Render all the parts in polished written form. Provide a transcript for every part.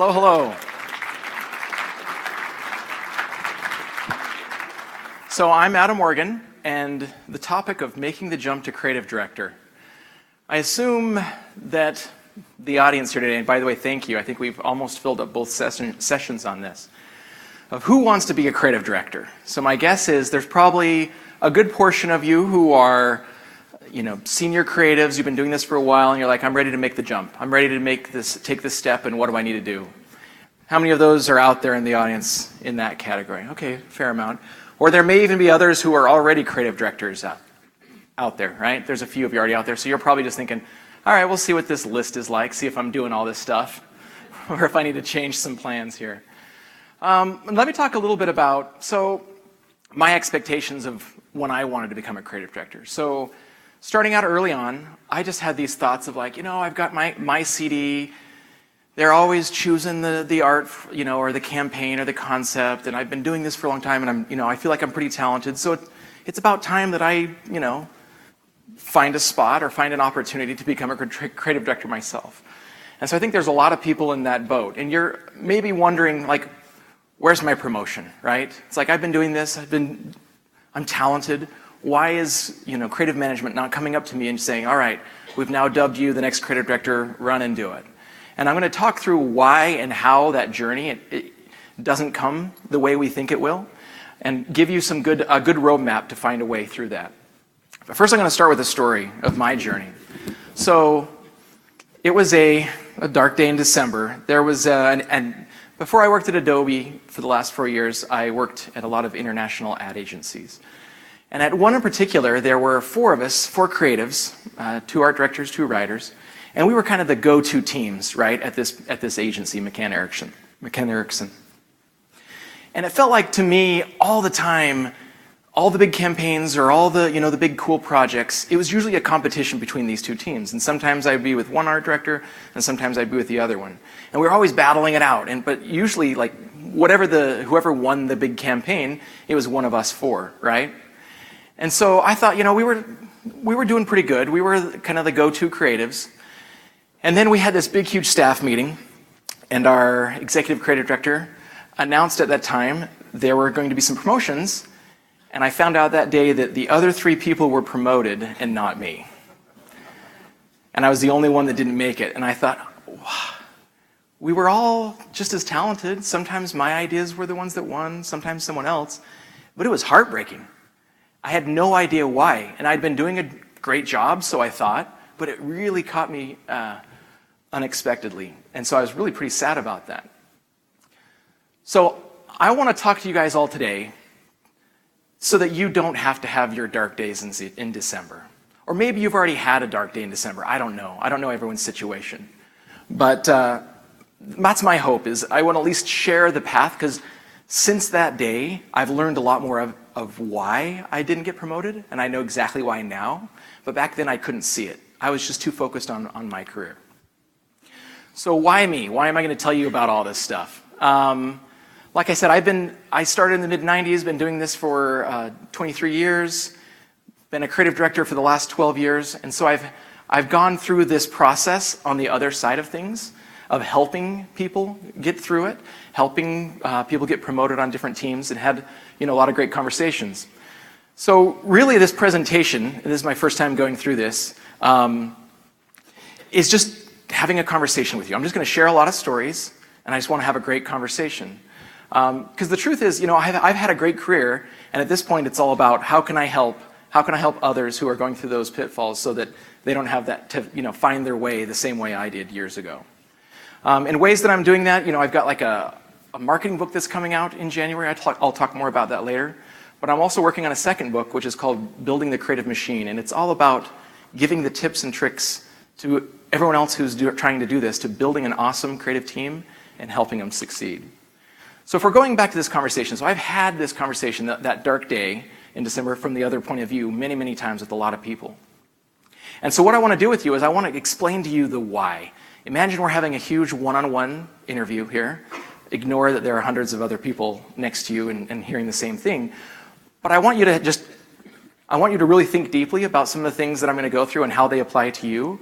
Hello, hello. So I'm Adam Morgan, and the topic of making the jump to creative director. I assume that the audience here today, and by the way, thank you. I think we've almost filled up both sessions on this, of who wants to be a creative director. So my guess is there's probably a good portion of you who are senior creatives, you've been doing this for a while, and you're like, I'm ready to make the jump. I'm ready to take this step, and what do I need to do? How many of those are out there in the audience in that category? Okay, fair amount. Or there may even be others who are already creative directors out there, right? There's a few of you already out there, so you're probably just thinking, all right, we'll see what this list is like, see if I'm doing all this stuff, or if I need to change some plans here. Let me talk a little bit about, my expectations of when I wanted to become a creative director. So starting out early on, I just had these thoughts of like, I've got my CD, they're always choosing the art, or the campaign or the concept, and I've been doing this for a long time, and I feel like I'm pretty talented, so it's about time that I, find a spot or find an opportunity to become a creative director myself. And so I think there's a lot of people in that boat, and you're maybe wondering, like, where's my promotion, right? It's like, I've been doing this, I'm talented. Why is, creative management not coming up to me and saying, all right, we've now dubbed you the next creative director, run and do it. And I'm going to talk through why and how that journey it doesn't come the way we think it will, and give you a good roadmap to find a way through that. But first I'm going to start with a story of my journey. So it was a dark day in December. There was, and before I worked at Adobe for the last 4 years, I worked at a lot of international ad agencies. And at one in particular, there were four of us, four creatives, 2 art directors, 2 writers, and we were kind of the go-to teams, right, at this agency, McCann Erickson. And it felt like to me all the time, all the big campaigns or all the the big cool projects, it was usually a competition between these 2 teams. And sometimes I'd be with one art director, and sometimes I'd be with the other one. And we were always battling it out. But usually, like whoever won the big campaign, it was one of us 4, right? And so I thought, we were doing pretty good. We were kind of the go-to creatives. And then we had this big, huge staff meeting, and our executive creative director announced at that time there were going to be some promotions, and I found out that day that the other 3 people were promoted and not me. And I was the only one that didn't make it. And I thought, wow, we were all just as talented. Sometimes my ideas were the ones that won, sometimes someone else. But it was heartbreaking. I had no idea why. And I'd been doing a great job, so I thought, but it really caught me unexpectedly. And so I was really pretty sad about that. So I want to talk to you guys all today so that you don't have to have your dark days in December. Or maybe you've already had a dark day in December. I don't know. I don't know everyone's situation. But that's my hope, is I want to at least share the path, because since that day, I've learned a lot more of why I didn't get promoted, and I know exactly why now. But back then, I couldn't see it. I was just too focused on my career. So why me? Why am I going to tell you about all this stuff? Like I said, I started in the mid-90s, been doing this for 23 years, been a creative director for the last 12 years, and so I've gone through this process on the other side of things, of helping people get through it, helping people get promoted on different teams, and had a lot of great conversations. So really this presentation, and this is my first time going through this, is just having a conversation with you. I'm just going to share a lot of stories, and I just want to have a great conversation. Because the truth is, I've had a great career, and at this point it's all about how can I help others who are going through those pitfalls so that they don't have that to find their way the same way I did years ago. In ways that I'm doing that, I've got like a marketing book that's coming out in January. I'll talk more about that later. But I'm also working on a second book, which is called Building the Creative Machine, and it's all about giving the tips and tricks to everyone else who's trying to do this, to building an awesome creative team and helping them succeed. So if we're going back to this conversation, so I've had this conversation, that dark day in December, from the other point of view many, many times with a lot of people. And so what I want to do with you is I want to explain to you the why. Imagine we're having a huge one-on-one interview here. Ignore that there are hundreds of other people next to you and hearing the same thing. But I want you to really think deeply about some of the things that I'm going to go through and how they apply to you.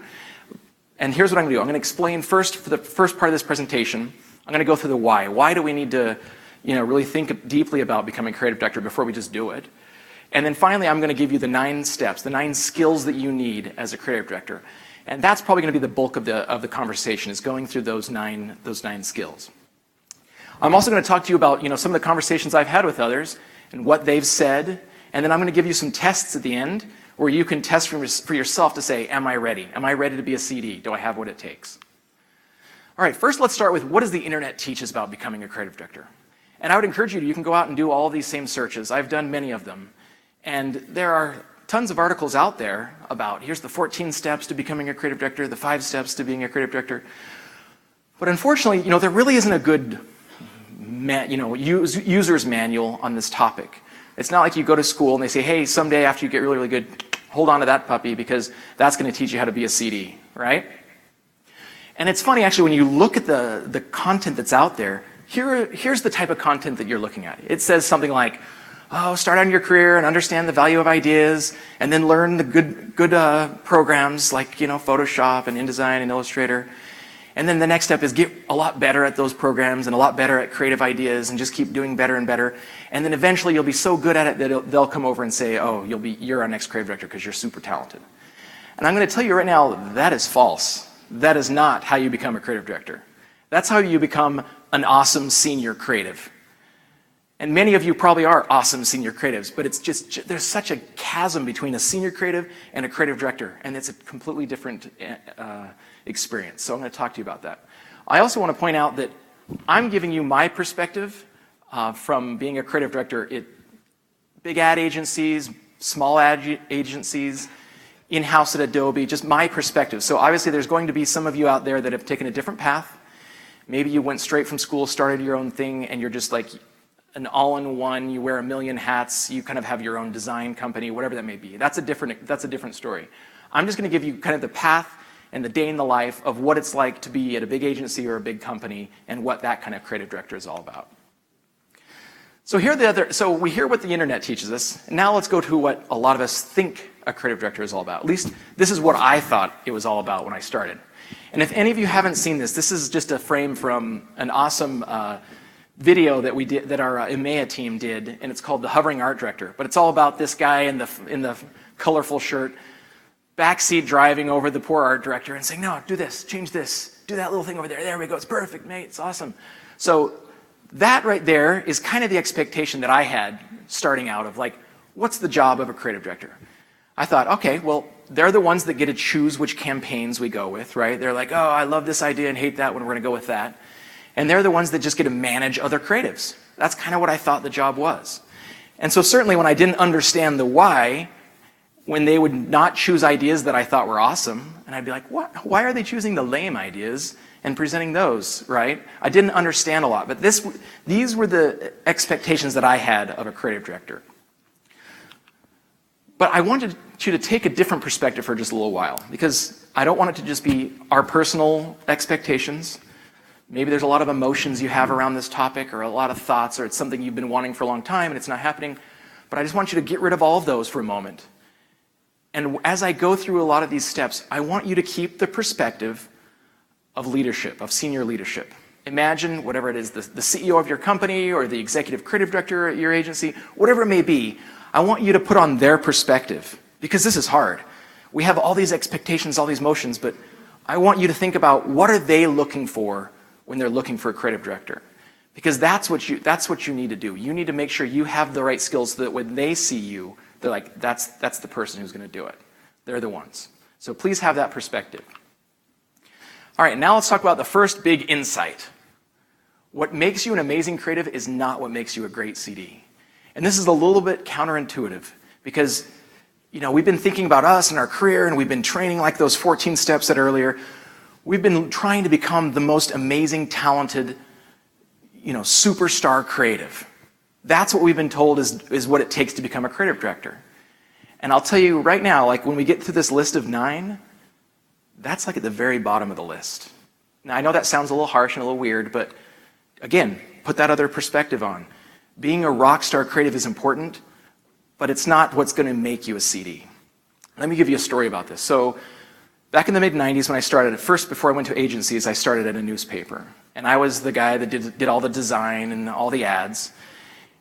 And here's what I'm going to do. I'm going to explain first, for the first part of this presentation, I'm going to go through the why. Why do we need to really think deeply about becoming a creative director before we just do it? And then finally, I'm going to give you the 9 steps, the 9 skills that you need as a creative director. And that's probably going to be the bulk of the conversation, is going through those nine skills. I'm also going to talk to you about some of the conversations I've had with others and what they've said. And then I'm going to give you some tests at the end where you can test for yourself to say, am I ready? Am I ready to be a CD? Do I have what it takes? All right, first let's start with what does the internet teach us about becoming a creative director? And I would encourage you can go out and do all these same searches. I've done many of them. And there are tons of articles out there about, here's the 14 steps to becoming a creative director, the 5 steps to being a creative director. But unfortunately, there really isn't a good user's manual on this topic. It's not like you go to school and they say, hey, someday after you get really, really good, hold on to that puppy because that's going to teach you how to be a CD, right? And it's funny, actually, when you look at the content that's out there, here's the type of content that you're looking at. It says something like, start on your career and understand the value of ideas, and then learn the good programs like Photoshop and InDesign and Illustrator. And then the next step is get a lot better at those programs and a lot better at creative ideas and just keep doing better and better. And then eventually you'll be so good at it that they'll come over and say, oh, you're our next creative director because you're super talented. And I'm going to tell you right now, that is false. That is not how you become a creative director. That's how you become an awesome senior creative. And many of you probably are awesome senior creatives, but it's just, there's such a chasm between a senior creative and a creative director, and it's a completely different experience. So I'm going to talk to you about that. I also want to point out that I'm giving you my perspective from being a creative director at big ad agencies, small ad agencies, in-house at Adobe, just my perspective. So obviously there's going to be some of you out there that have taken a different path. Maybe you went straight from school, started your own thing, and you're just like an all-in-one, you wear a million hats, you kind of have your own design company, whatever that may be. That's a different story. I'm just going to give you kind of the path and the day in the life of what it's like to be at a big agency or a big company and what that kind of creative director is all about. So we hear what the internet teaches us, and now let's go to what a lot of us think a creative director is all about. At least this is what I thought it was all about when I started. And if any of you haven't seen this, this is just a frame from an awesome video that we did, that our EMEA team did, and it's called The Hovering Art Director. But it's all about this guy in the colorful shirt, backseat driving over the poor art director and saying, no, do this, change this, do that little thing over there. There we go, it's perfect, mate, it's awesome. So that right there is kind of the expectation that I had starting out of like, what's the job of a creative director? I thought, okay, well, they're the ones that get to choose which campaigns we go with, right? They're like, oh, I love this idea and hate that one, we're gonna go with that. And they're the ones that just get to manage other creatives. That's kind of what I thought the job was. And so certainly when I didn't understand the why, when they would not choose ideas that I thought were awesome, and I'd be like, what? Why are they choosing the lame ideas and presenting those, right? I didn't understand a lot, but these were the expectations that I had of a creative director. But I wanted you to take a different perspective for just a little while, because I don't want it to just be our personal expectations. Maybe there's a lot of emotions you have around this topic, or a lot of thoughts, or it's something you've been wanting for a long time and it's not happening. But I just want you to get rid of all of those for a moment. And as I go through a lot of these steps, I want you to keep the perspective of leadership, of senior leadership. Imagine whatever it is, the CEO of your company or the executive creative director at your agency, whatever it may be, I want you to put on their perspective, because this is hard. We have all these expectations, all these motions, but I want you to think about what are they looking for when they're looking for a creative director. Because that's what you need to do. You need to make sure you have the right skills so that when they see you, they're like, that's the person who's going to do it. They're the ones. So please have that perspective. All right, now let's talk about the first big insight. What makes you an amazing creative is not what makes you a great CD. And this is a little bit counterintuitive, because we've been thinking about us and our career, and we've been training like those 14 steps said earlier. We've been trying to become the most amazing, talented, superstar creative. That's what we've been told is what it takes to become a creative director. And I'll tell you right now, like when we get to this list of 9, that's like at the very bottom of the list. Now I know that sounds a little harsh and a little weird, but again, put that other perspective on. Being a rock star creative is important, but it's not what's going to make you a CD. Let me give you a story about this. So Back in the mid-90s when I started, at first before I went to agencies, I started at a newspaper. And I was the guy that did all the design and all the ads.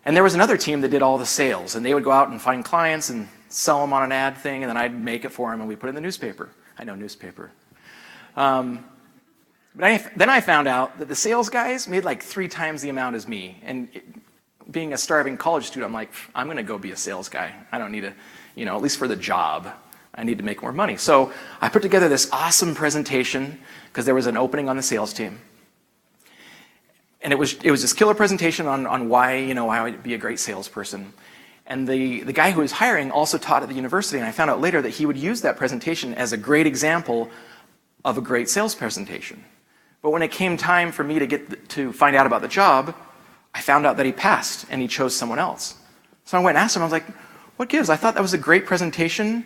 And there was another team that did all the sales. And they would go out and find clients and sell them on an ad thing, and then I'd make it for them and we'd put it in the newspaper. I know newspaper. Then I found out that the sales guys made like 3 times the amount as me. And being a starving college student, I'm like, I'm going to go be a sales guy. I don't need to, at least for the job, I need to make more money. So I put together this awesome presentation because there was an opening on the sales team. And it was this killer presentation on why, I would be a great salesperson. And the guy who was hiring also taught at the university, and I found out later that he would use that presentation as a great example of a great sales presentation. But when it came time for me to find out about the job, I found out that he passed and he chose someone else. So I went and asked him, I was like, what gives? I thought that was a great presentation.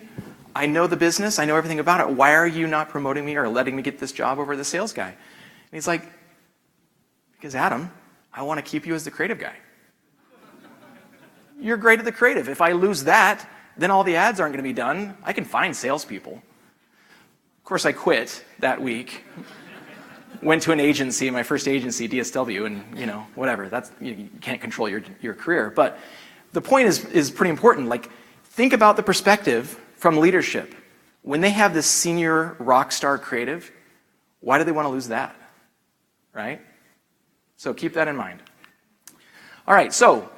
I know the business, I know everything about it. Why are you not promoting me or letting me get this job over the sales guy? And he's like, because Adam, I want to keep you as the creative guy. You're great at the creative. If I lose that, then all the ads aren't going to be done. I can find salespeople. Of course, I quit that week. Went to an agency, my first agency, DSW, and whatever. You can't control your career. But the point is pretty important. Like, think about the perspective from leadership. When they have this senior rock star creative, why do they want to lose that? Right? So keep that in mind. All right, so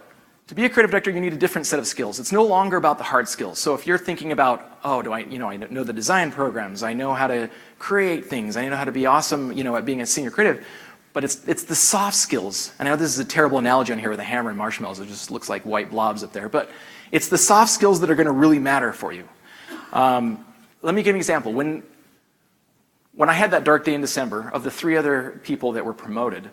to be a creative director, you need a different set of skills. It's no longer about the hard skills. So if you're thinking about, I know the design programs, I know how to create things, I know how to be awesome, at being a senior creative, but it's the soft skills. I know this is a terrible analogy on here with a hammer and marshmallows. It just looks like white blobs up there, but it's the soft skills that are going to really matter for you. Let me give you an example. When I had that dark day in December, of the 3 other people that were promoted,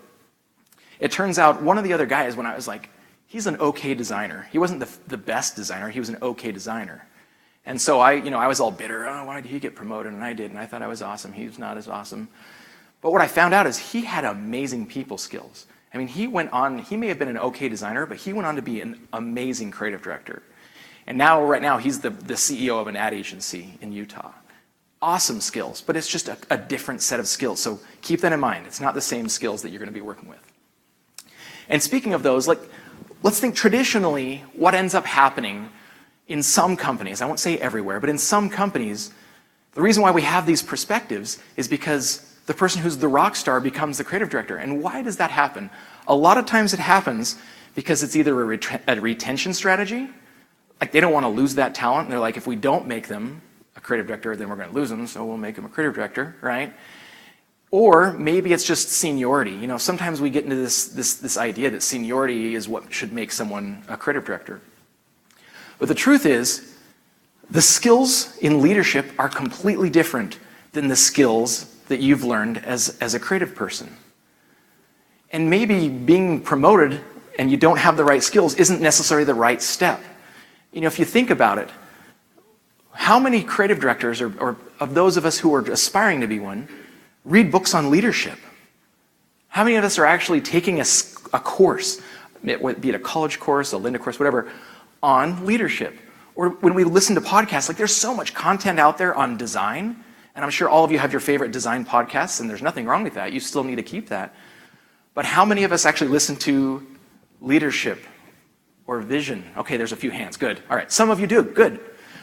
it turns out one of the other guys, when I was like, he's an okay designer. He wasn't the best designer, he was an okay designer. And so I was all bitter, why did he get promoted? And I did, and I thought I was awesome. He was not as awesome. But what I found out is he had amazing people skills. I mean, he may have been an okay designer, but he went on to be an amazing creative director. And right now, he's the CEO of an ad agency in Utah. Awesome skills, but it's just a different set of skills. So keep that in mind. It's not the same skills that you're going to be working with. And speaking of those, let's think traditionally what ends up happening in some companies. I won't say everywhere, but in some companies, the reason why we have these perspectives is because the person who's the rock star becomes the creative director. And why does that happen? A lot of times it happens because it's either a retention strategy, like they don't want to lose that talent, and they're like, if we don't make them a creative director, then we're going to lose them, so we'll make them a creative director, right? Or maybe it's just seniority. Sometimes we get into this idea that seniority is what should make someone a creative director. But the truth is, the skills in leadership are completely different than the skills that you've learned as a creative person. And maybe being promoted and you don't have the right skills isn't necessarily the right step. If you think about it, how many creative directors, or of those of us who are aspiring to be one, read books on leadership? How many of us are actually taking a course, be it a college course, a Lynda course, whatever, on leadership? Or when we listen to podcasts, there's so much content out there on design, and I'm sure all of you have your favorite design podcasts, and there's nothing wrong with that. You still need to keep that. But how many of us actually listen to leadership or vision? Okay, there's a few hands, good. All right, some of you do, good.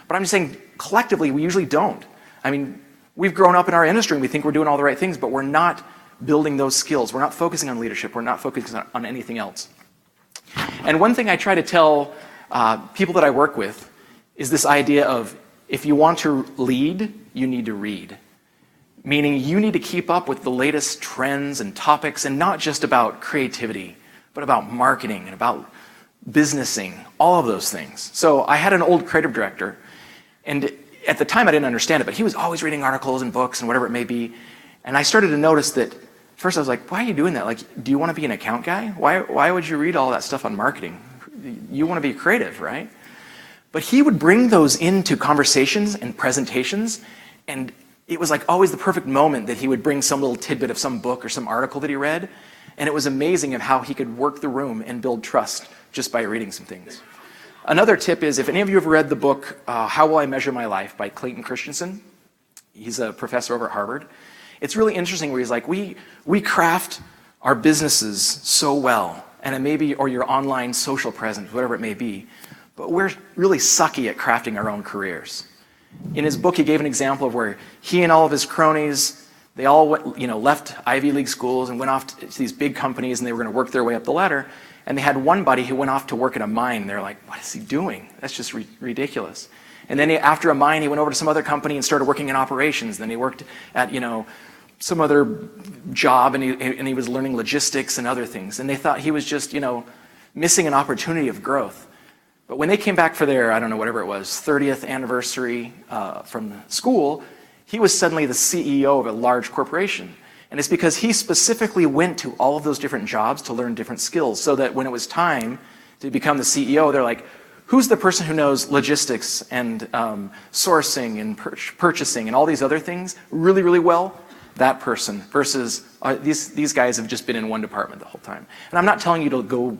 But I'm just saying, collectively, we usually don't. I mean, we've grown up in our industry and we think we're doing all the right things, but we're not building those skills. We're not focusing on leadership. We're not focusing on anything else. And one thing I try to tell people that I work with is this idea of, if you want to lead, you need to read. Meaning you need to keep up with the latest trends and topics, and not just about creativity, but about marketing and about businessing, all of those things. So I had an old creative director, and at the time I didn't understand it, but he was always reading articles and books and whatever it may be. And I started to notice that, first I was like, why are you doing that? Do you want to be an account guy? Why would you read all that stuff on marketing? You want to be creative, right? But he would bring those into conversations and presentations, and it was always the perfect moment that he would bring some little tidbit of some book or some article that he read, and it was amazing of how he could work the room and build trust just by reading some things. Another tip is, if any of you have read the book, How Will I Measure My Life by Clayton Christensen, He's a professor over at Harvard. It's really interesting where he's like, we craft our businesses so well, and it may be, or your online social presence, whatever it may be, but we're really sucky at crafting our own careers. In his book, he gave an example of where he and all of his cronies, they all went, left Ivy League schools and went off to these big companies, and they were going to work their way up the ladder. And they had one buddy who went off to work at a mine. They're like, what is he doing? That's just ridiculous. And then after a mine, he went over to some other company and started working in operations. Then he worked at, some other job, and he was learning logistics and other things. And they thought he was just, missing an opportunity of growth. But when they came back for their, I don't know, whatever it was, 30th anniversary from school, he was suddenly the CEO of a large corporation. And it's because he specifically went to all of those different jobs to learn different skills, so that when it was time to become the CEO, they're like, who's the person who knows logistics and sourcing and purchasing and all these other things really, really well? That person, versus these guys have just been in one department the whole time. And I'm not telling you to go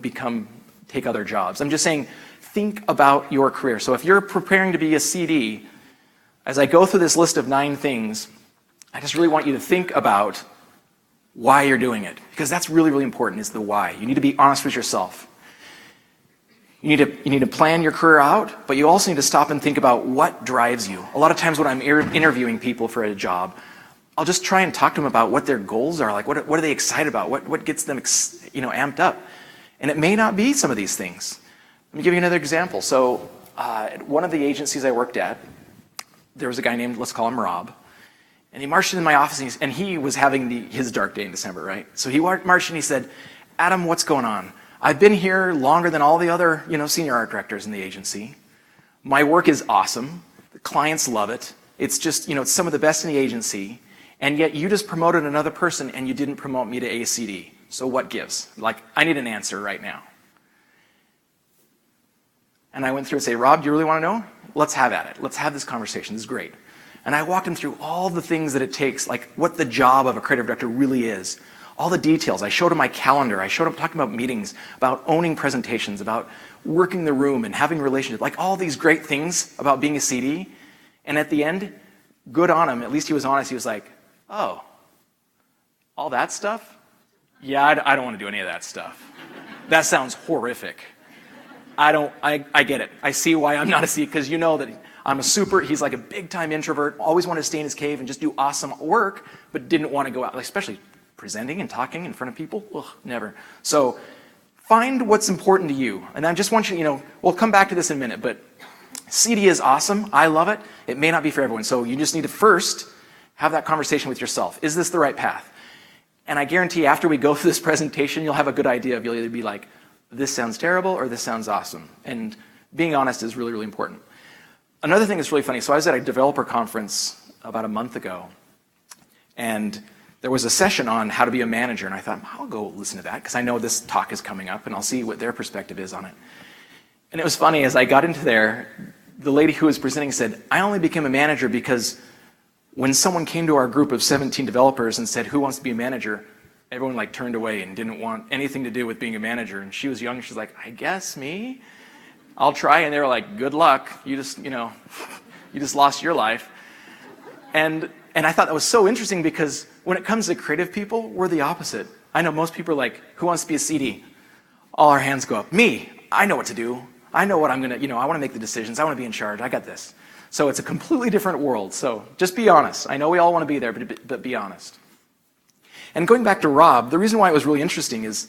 take other jobs. I'm just saying, think about your career. So if you're preparing to be a CD, as I go through this list of 9 things, I just really want you to think about why you're doing it. Because that's really, really important, is the why. You need to be honest with yourself. You need to plan your career out, but you also need to stop and think about what drives you. A lot of times when I'm interviewing people for a job, I'll just try and talk to them about what their goals are, like what are they excited about, what gets them amped up. And it may not be some of these things. Let me give you another example. So at one of the agencies I worked at, there was a guy named, let's call him Rob. And he marched into my office, and he was having his dark day in December, right? So he marched and he said, Adam, what's going on? I've been here longer than all the other senior art directors in the agency. My work is awesome. The clients love it. It's just, it's some of the best in the agency. And yet you just promoted another person and you didn't promote me to ACD. So what gives? Like, I need an answer right now. And I went through and say, Rob, do you really want to know? Let's have at it. Let's have this conversation. This is great. And I walked him through all the things that it takes, like what the job of a creative director really is. All the details. I showed him my calendar. I showed him talking about meetings, about owning presentations, about working the room and having relationships, like all these great things about being a CD. And at the end, good on him. At least he was honest. He was like, oh, all that stuff? Yeah, I don't want to do any of that stuff. That sounds horrific. I get it. I see why I'm not a CD, because that he's like a big time introvert, always wanted to stay in his cave and just do awesome work, but didn't want to go out, especially presenting and talking in front of people. Ugh, never. So find what's important to you. And I just want you, we'll come back to this in a minute, but CD is awesome. I love it. It may not be for everyone. So you just need to first have that conversation with yourself. Is this the right path? And I guarantee after we go through this presentation, you'll have a good idea of, you'll either be like, this sounds terrible or this sounds awesome. And being honest is really, really important. Another thing that's really funny, so I was at a developer conference about a month ago, and there was a session on how to be a manager, and I thought, I'll go listen to that, because I know this talk is coming up, and I'll see what their perspective is on it. And it was funny, as I got into there, the lady who was presenting said, I only became a manager because when someone came to our group of 17 developers and said, who wants to be a manager, everyone turned away and didn't want anything to do with being a manager. And she was young, she's like, I guess me? I'll try. And they were like, good luck. You just, you just lost your life. And I thought that was so interesting, because when it comes to creative people, we're the opposite. I know most people are like, who wants to be a CD? All our hands go up. Me, I know what to do. I know what I'm going to, I want to make the decisions. I want to be in charge. I got this. So it's a completely different world. So just be honest. I know we all want to be there, but be honest. And going back to Rob, the reason why it was really interesting is,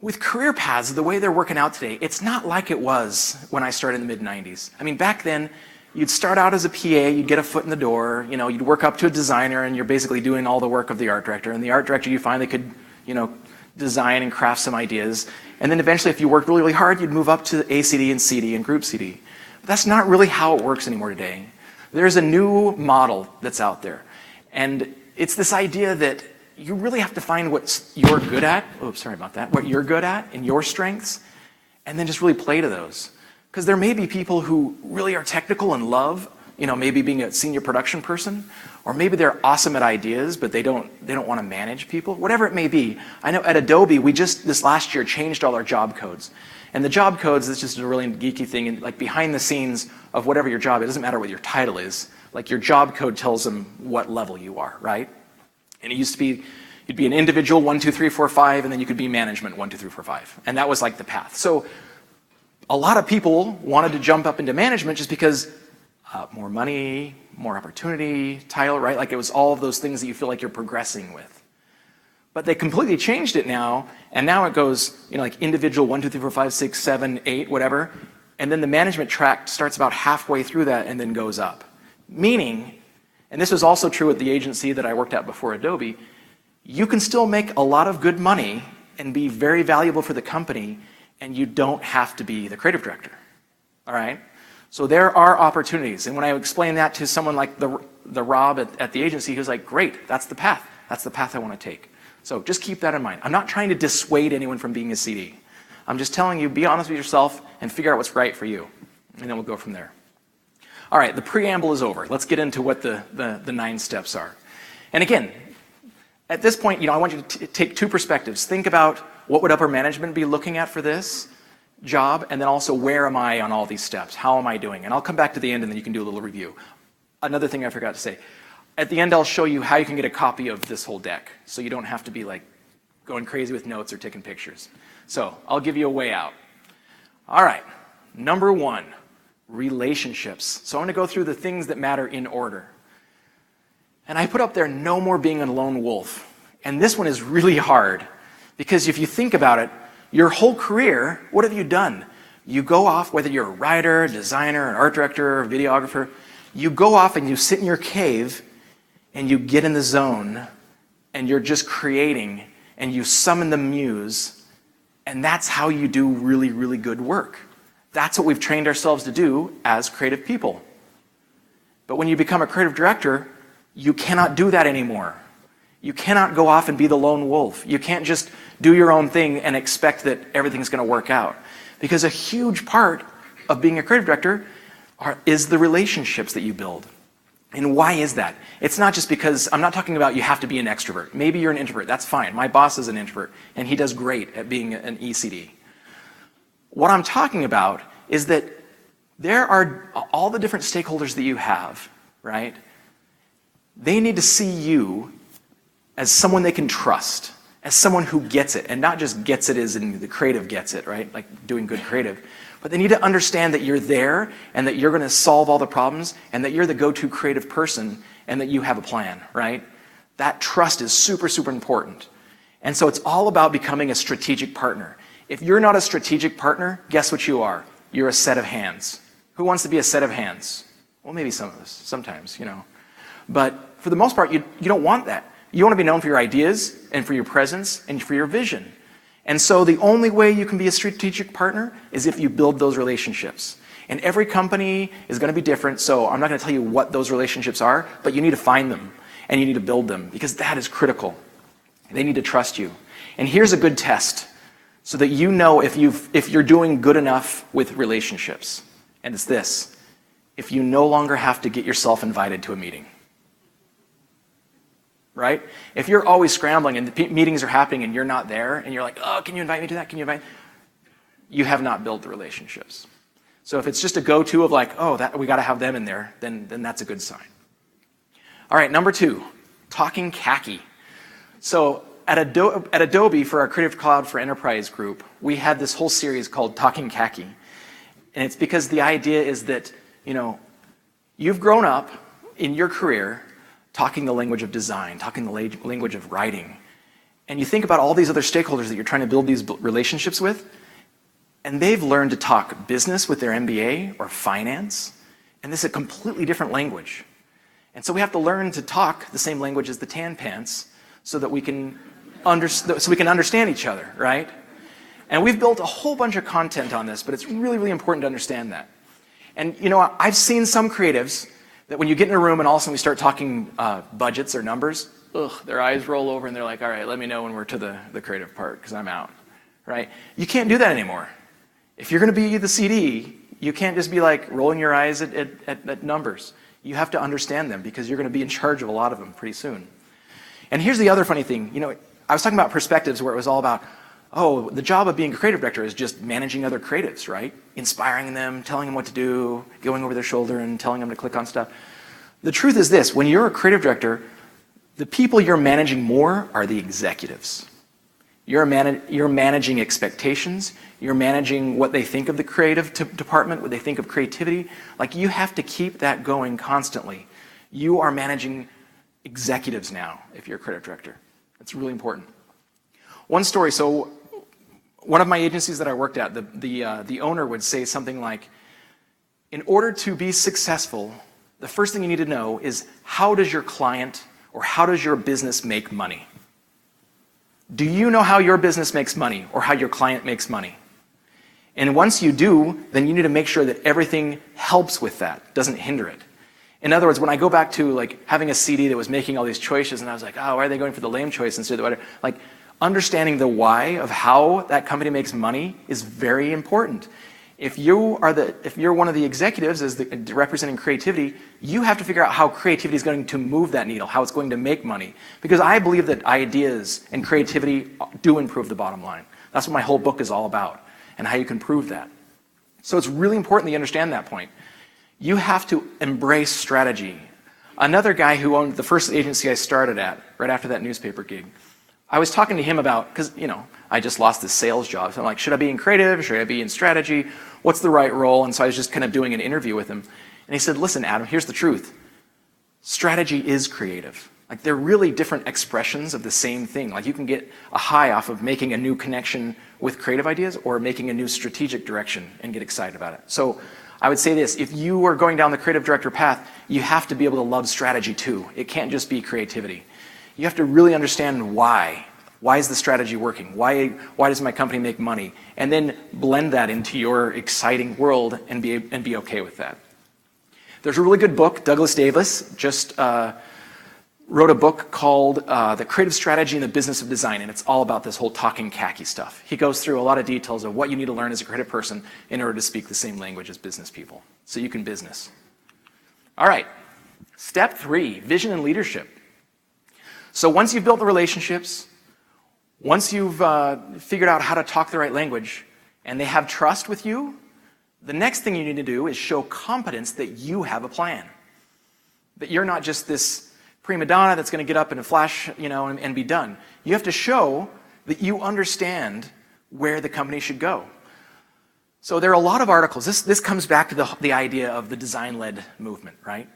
with career paths, the way they're working out today, it's not like it was when I started in the mid-90s. I mean, back then, you'd start out as a PA, you'd get a foot in the door, you'd work up to a designer, and you're basically doing all the work of the art director. And the art director, you finally could, design and craft some ideas. And then eventually, if you worked really, really hard, you'd move up to ACD and CD and group CD. But that's not really how it works anymore today. There's a new model that's out there. And it's this idea that you really have to find what you're good at. Oh, sorry about that. What you're good at and your strengths, and then just really play to those. Because there may be people who really are technical and love maybe being a senior production person, or maybe they're awesome at ideas, but they don't want to manage people, whatever it may be. I know at Adobe, we just this last year changed all our job codes. And the job codes is just a really geeky thing, and like behind the scenes of whatever your job, it doesn't matter what your title is, like your job code tells them what level you are, right? And it used to be, you'd be an individual 1, 2, 3, 4, 5, and then you could be management 1, 2, 3, 4, 5. And that was like the path. So a lot of people wanted to jump up into management just because more money, more opportunity, title, right? Like it was all of those things that you feel like you're progressing with. But they completely changed it now, and now it goes, like individual 1, 2, 3, 4, 5, 6, 7, 8, whatever, and then the management track starts about halfway through that and then goes up. Meaning, and this was also true at the agency that I worked at before Adobe, you can still make a lot of good money and be very valuable for the company, and you don't have to be the creative director, all right? So there are opportunities, and when I explain that to someone like the Rob at the agency, he was like, great, that's the path. That's the path I want to take. So just keep that in mind. I'm not trying to dissuade anyone from being a CD. I'm just telling you, be honest with yourself and figure out what's right for you, and then we'll go from there. All right, the preamble is over. Let's get into what the 9 steps are. And again, at this point, I want you to take 2 perspectives. Think about what would upper management be looking at for this job, and then also where am I on all these steps? How am I doing? And I'll come back to the end and then you can do a little review. Another thing I forgot to say. At the end, I'll show you how you can get a copy of this whole deck, so you don't have to be like going crazy with notes or taking pictures. So I'll give you a way out. All right, number 1, relationships. So I'm going to go through the things that matter in order. And I put up there, no more being a lone wolf. And this one is really hard, because if you think about it, your whole career, what have you done? You go off, whether you're a writer, a designer, an art director, a videographer, you go off and you sit in your cave and you get in the zone and you're just creating and you summon the muse, and that's how you do really, really good work. That's what we've trained ourselves to do as creative people. But when you become a creative director, you cannot do that anymore. You cannot go off and be the lone wolf. You can't just do your own thing and expect that everything's going to work out. Because a huge part of being a creative director is the relationships that you build. And why is that? It's not just because, I'm not talking about you have to be an extrovert. Maybe you're an introvert, that's fine. My boss is an introvert, and he does great at being an ECD. What I'm talking about is that there are all the different stakeholders that you have, right? They need to see you as someone they can trust, as someone who gets it, and not just gets it as in the creative gets it, right? Like doing good creative. But they need to understand that you're there and that you're going to solve all the problems and that you're the go-to creative person and that you have a plan, right? That trust is super, super important. And so it's all about becoming a strategic partner. If you're not a strategic partner, guess what you are? You're a set of hands. Who wants to be a set of hands? Well, maybe some of us, sometimes, But for the most part, you don't want that. You want to be known for your ideas and for your presence and for your vision. And so the only way you can be a strategic partner is if you build those relationships. And every company is going to be different, so I'm not going to tell you what those relationships are, but you need to find them and you need to build them, because that is critical. They need to trust you. And here's a good test so that you know if you're doing good enough with relationships. And it's this: if you no longer have to get yourself invited to a meeting. Right? If you're always scrambling and the meetings are happening and you're not there and you're like, oh, can you invite me to that? Can you invite? You have not built the relationships. So if it's just a go-to of like, oh, we got to have them in there, then that's a good sign. All right, number 2, talking khaki. So at Adobe, for our Creative Cloud for Enterprise group, we had this whole series called Talking Khaki. And it's because the idea is that, you've grown up in your career talking the language of design, talking the language of writing. And you think about all these other stakeholders that you're trying to build these relationships with, and they've learned to talk business with their MBA or finance, and this is a completely different language. And so we have to learn to talk the same language as the tan pants so that we can understand each other, right? And we've built a whole bunch of content on this, but it's really, really important to understand that. And I've seen some creatives that when you get in a room and all of a sudden we start talking budgets or numbers, their eyes roll over and they're like, all right, let me know when we're to the creative part because I'm out, right? You can't do that anymore. If you're going to be the CD, You can't just be like rolling your eyes at numbers. You have to understand them because you're going to be in charge of a lot of them pretty soon. And here's the other funny thing. I was talking about perspectives where it was all about, oh, the job of being a creative director is just managing other creatives, right? Inspiring them, telling them what to do, going over their shoulder and telling them to click on stuff. The truth is this, when you're a creative director, the people you're managing more are the executives. You're managing expectations. You're managing what they think of the creative department, what they think of creativity. Like, you have to keep that going constantly. You are managing executives now if you're a creative director. That's really important. One story, so one of my agencies that I worked at, the owner would say something like, in order to be successful, the first thing you need to know is, how does your client or how does your business make money? Do you know how your business makes money or how your client makes money? And once you do, then you need to make sure that everything helps with that, doesn't hinder it. In other words, when I go back to like having a CD that was making all these choices and I was like, oh, why are they going for the lame choice instead of the better? Like, understanding the why of how that company makes money is very important. If you're one of the executives representing creativity, you have to figure out how creativity is going to move that needle, how it's going to make money. Because I believe that ideas and creativity do improve the bottom line. That's what my whole book is all about, and how you can prove that. So it's really important that you understand that point. You have to embrace strategy. Another guy who owned the first agency I started at, right after that newspaper gig, I was talking to him about, because, I just lost this sales job. So I'm like, should I be in creative? Should I be in strategy? What's the right role? And so I was just kind of doing an interview with him. And he said, listen, Adam, here's the truth. Strategy is creative. Like, they're really different expressions of the same thing. Like, you can get a high off of making a new connection with creative ideas or making a new strategic direction and get excited about it. So I would say this, if you are going down the creative director path, you have to be able to love strategy too. It can't just be creativity. You have to really understand why. Why is the strategy working? Why does my company make money? And then blend that into your exciting world and be okay with that. There's a really good book. Douglas Davis just wrote a book called The Creative Strategy and the Business of Design, and it's all about this whole talking khaki stuff. He goes through a lot of details of what you need to learn as a creative person in order to speak the same language as business people, so you can business. All right, step 3, vision and leadership. So once you've built the relationships, once you've figured out how to talk the right language, and they have trust with you, the next thing you need to do is show competence that you have a plan. That you're not just this prima donna that's going to get up in a flash, and be done. You have to show that you understand where the company should go. So there are a lot of articles. This comes back to the idea of the design-led movement, right?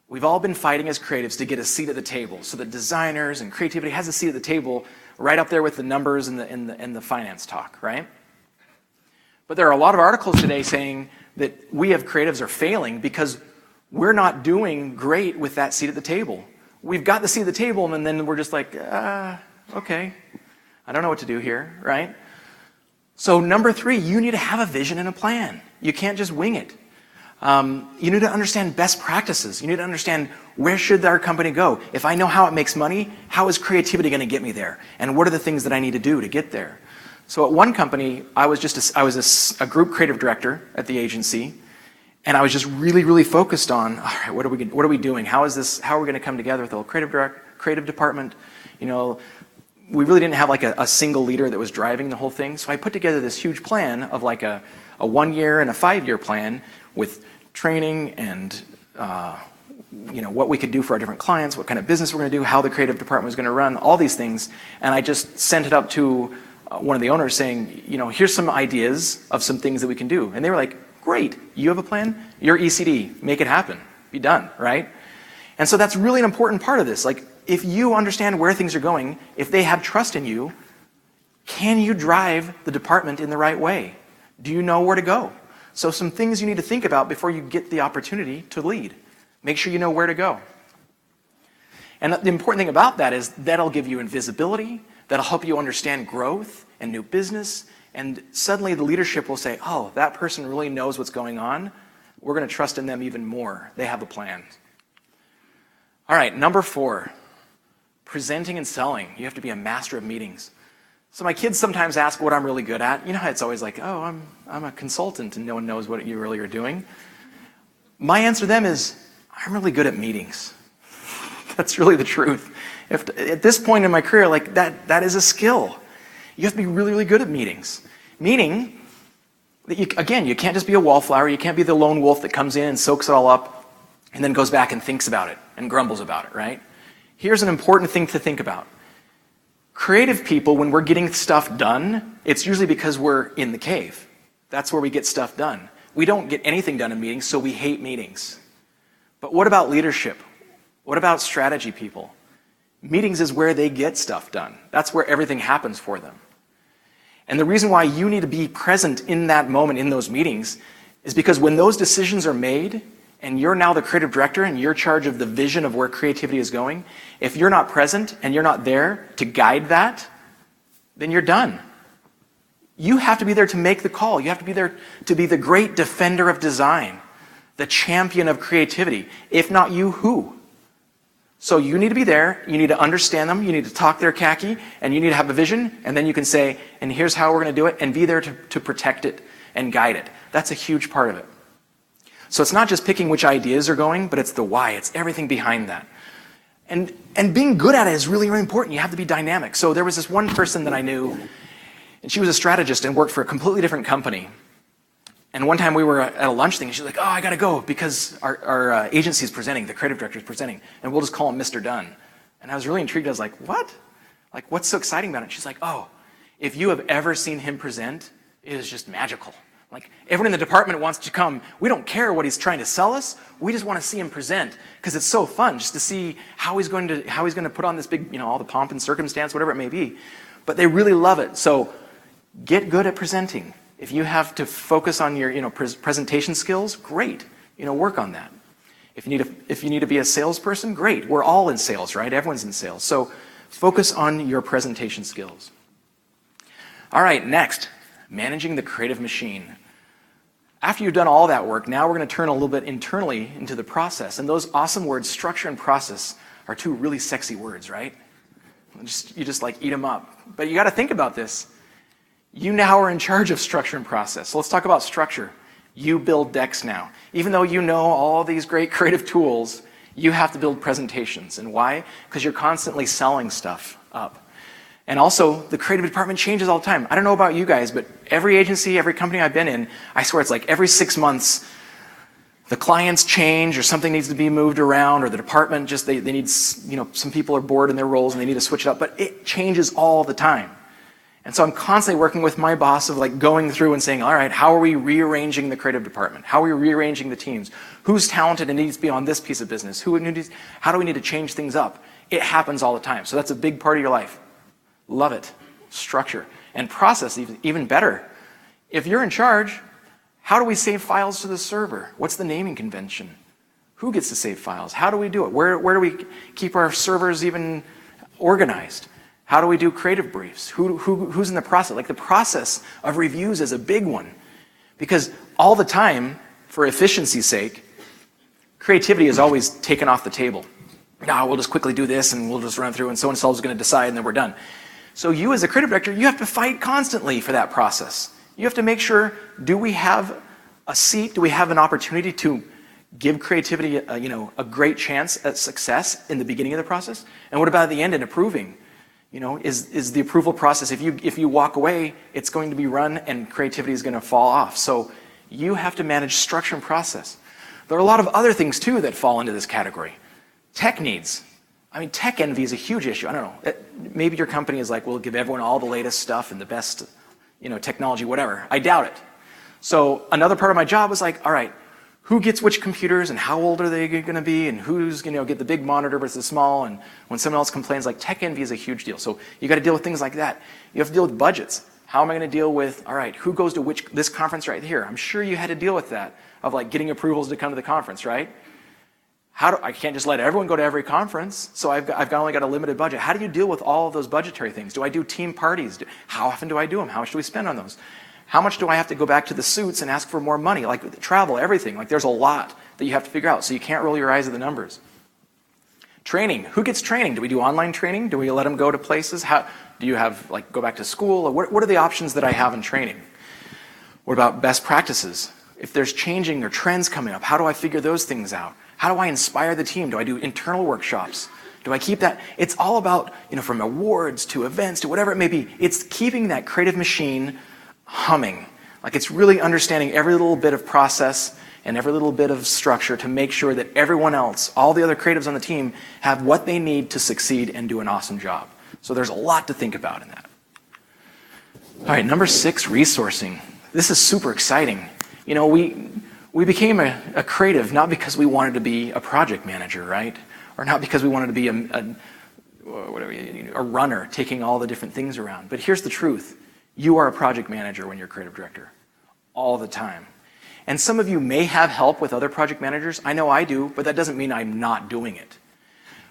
We've all been fighting as creatives to get a seat at the table, so that designers and creativity has a seat at the table right up there with the numbers and the finance talk, right? But there are a lot of articles today saying that we as creatives are failing because we're not doing great with that seat at the table. We've got the seat at the table, and then we're just like, okay, I don't know what to do here, right? So number 3, you need to have a vision and a plan. You can't just wing it. You need to understand best practices. You need to understand, where should our company go? If I know how it makes money, how is creativity going to get me there? And what are the things that I need to do to get there? So at one company, I was a group creative director at the agency, and I was just really, really focused on, all right, what are we doing? How are we going to come together with the whole creative department? We really didn't have like a single leader that was driving the whole thing. So I put together this huge plan of like a 1-year and a 5-year plan with training and what we could do for our different clients, what kind of business we're going to do, how the creative department was going to run, all these things. And I just sent it up to one of the owners saying, here's some ideas of some things that we can do. And they were like, great, you have a plan? You're ECD, make it happen, be done, right? And so that's really an important part of this. Like, if you understand where things are going, if they have trust in you, can you drive the department in the right way? Do you know where to go? So some things you need to think about before you get the opportunity to lead. Make sure you know where to go. And the important thing about that is that'll give you invisibility, that'll help you understand growth and new business, and suddenly the leadership will say, oh, that person really knows what's going on. We're going to trust in them even more. They have a plan. All right, number 4, presenting and selling. You have to be a master of meetings. So my kids sometimes ask what I'm really good at. You know how it's always like, oh, I'm a consultant and no one knows what you really are doing. My answer to them is, I'm really good at meetings. That's really the truth. At this point in my career, like that is a skill. You have to be really, really good at meetings. Meaning that you can't just be a wallflower. You can't be the lone wolf that comes in and soaks it all up and then goes back and thinks about it and grumbles about it, right? Here's an important thing to think about. Creative people, when we're getting stuff done, it's usually because we're in the cave. That's where we get stuff done. We don't get anything done in meetings, so we hate meetings. But what about leadership? What about strategy people? Meetings is where they get stuff done. That's where everything happens for them. And the reason why you need to be present in that moment in those meetings is because when those decisions are made, and you're now the creative director and you're in charge of the vision of where creativity is going, if you're not present and you're not there to guide that, then you're done. You have to be there to make the call. You have to be there to be the great defender of design, the champion of creativity. If not you, who? So you need to be there, you need to understand them, you need to talk their khaki, and you need to have a vision, and then you can say, and here's how we're going to do it, and be there to protect it and guide it. That's a huge part of it. So it's not just picking which ideas are going, but it's the why. It's everything behind that. And being good at it is really, really important. You have to be dynamic. So there was this one person that I knew, and she was a strategist and worked for a completely different company. And one time we were at a lunch thing, and she's like, oh, I got to go because our agency is presenting, the creative director is presenting, and we'll just call him Mr. Dunn. And I was really intrigued. I was like, what? Like, what's so exciting about it? She's like, oh, if you have ever seen him present, it is just magical. Like, everyone in the department wants to come. We don't care what he's trying to sell us. We just want to see him present because it's so fun just to see how he's going to put on this big, all the pomp and circumstance, whatever it may be. But they really love it. So get good at presenting. If you have to focus on your, presentation skills, great. Work on that. If you need to be a salesperson, great. We're all in sales, right? Everyone's in sales. So focus on your presentation skills. All right, next, managing the creative machine. After you've done all that work, now we're going to turn a little bit internally into the process. And those awesome words, structure and process, are two really sexy words, right? You just like eat them up. But you got to think about this. You now are in charge of structure and process. So let's talk about structure. You build decks now. Even though you know all these great creative tools, you have to build presentations. And why? Because you're constantly selling stuff up. And also, the creative department changes all the time. I don't know about you guys, but every agency, every company I've been in, I swear it's like every 6 months, the clients change or something needs to be moved around or the department just, they need, some people are bored in their roles and they need to switch it up, but it changes all the time. And so I'm constantly working with my boss of like going through and saying, all right, how are we rearranging the creative department? How are we rearranging the teams? Who's talented and needs to be on this piece of business? How do we need to change things up? It happens all the time. So that's a big part of your life. Love it. Structure. And process even better. If you're in charge, how do we save files to the server? What's the naming convention? Who gets to save files? How do we do it? Where do we keep our servers even organized? How do we do creative briefs? Who's in the process? Like the process of reviews is a big one. Because all the time, for efficiency's sake, creativity is always taken off the table. No, we'll just quickly do this and we'll just run through and so-and-so is going to decide and then we're done. So you as a creative director, you have to fight constantly for that process. You have to make sure, do we have a seat? Do we have an opportunity to give creativity a great chance at success in the beginning of the process? And what about at the end in approving? Is the approval process, if you walk away, it's going to be run and creativity is going to fall off. So you have to manage structure and process. There are a lot of other things too that fall into this category. Tech needs. I mean, tech envy is a huge issue. I don't know. Maybe your company is like, we'll give everyone all the latest stuff and the best, technology, whatever. I doubt it. So another part of my job was like, all right, who gets which computers and how old are they going to be and who's going to get the big monitor versus the small, and when someone else complains, like tech envy is a huge deal. So you got to deal with things like that. You have to deal with budgets. How am I going to deal with, all right, who goes to this conference right here? I'm sure you had to deal with that, of like getting approvals to come to the conference, right? I can't just let everyone go to every conference, so I've only got a limited budget. How do you deal with all of those budgetary things? Do I do team parties? How often do I do them? How much do we spend on those? How much do I have to go back to the suits and ask for more money? Like travel, everything. Like there's a lot that you have to figure out, so you can't roll your eyes at the numbers. Training. Who gets training? Do we do online training? Do we let them go to places? How do you have, like, go back to school? Or what are the options that I have in training? What about best practices? If there's changing or trends coming up, how do I figure those things out? How do I inspire the team? Do I do internal workshops? Do I keep that? It's all about, from awards to events to whatever it may be. It's keeping that creative machine humming. Like, it's really understanding every little bit of process and every little bit of structure to make sure that everyone else, all the other creatives on the team, have what they need to succeed and do an awesome job. So there's a lot to think about in that. All right, number 6, resourcing. This is super exciting. We became a creative not because we wanted to be a project manager, right? Or not because we wanted to be a runner taking all the different things around. But here's the truth. You are a project manager when you're a creative director. All the time. And some of you may have help with other project managers. I know I do, but that doesn't mean I'm not doing it.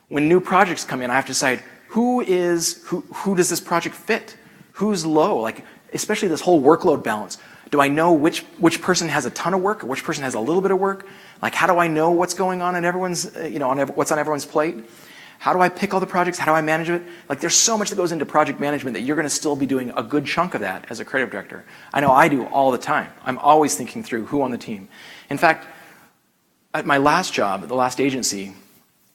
When new projects come in, I have to decide who does this project fit? Who's low? Like, especially this whole workload balance. Do I know which person has a ton of work or which person has a little bit of work? Like, how do I know what's going on in everyone's, what's on everyone's plate? How do I pick all the projects? How do I manage it? Like, there's so much that goes into project management that you're going to still be doing a good chunk of that as a creative director. I know I do all the time. I'm always thinking through who on the team. In fact, at my last job, at the last agency,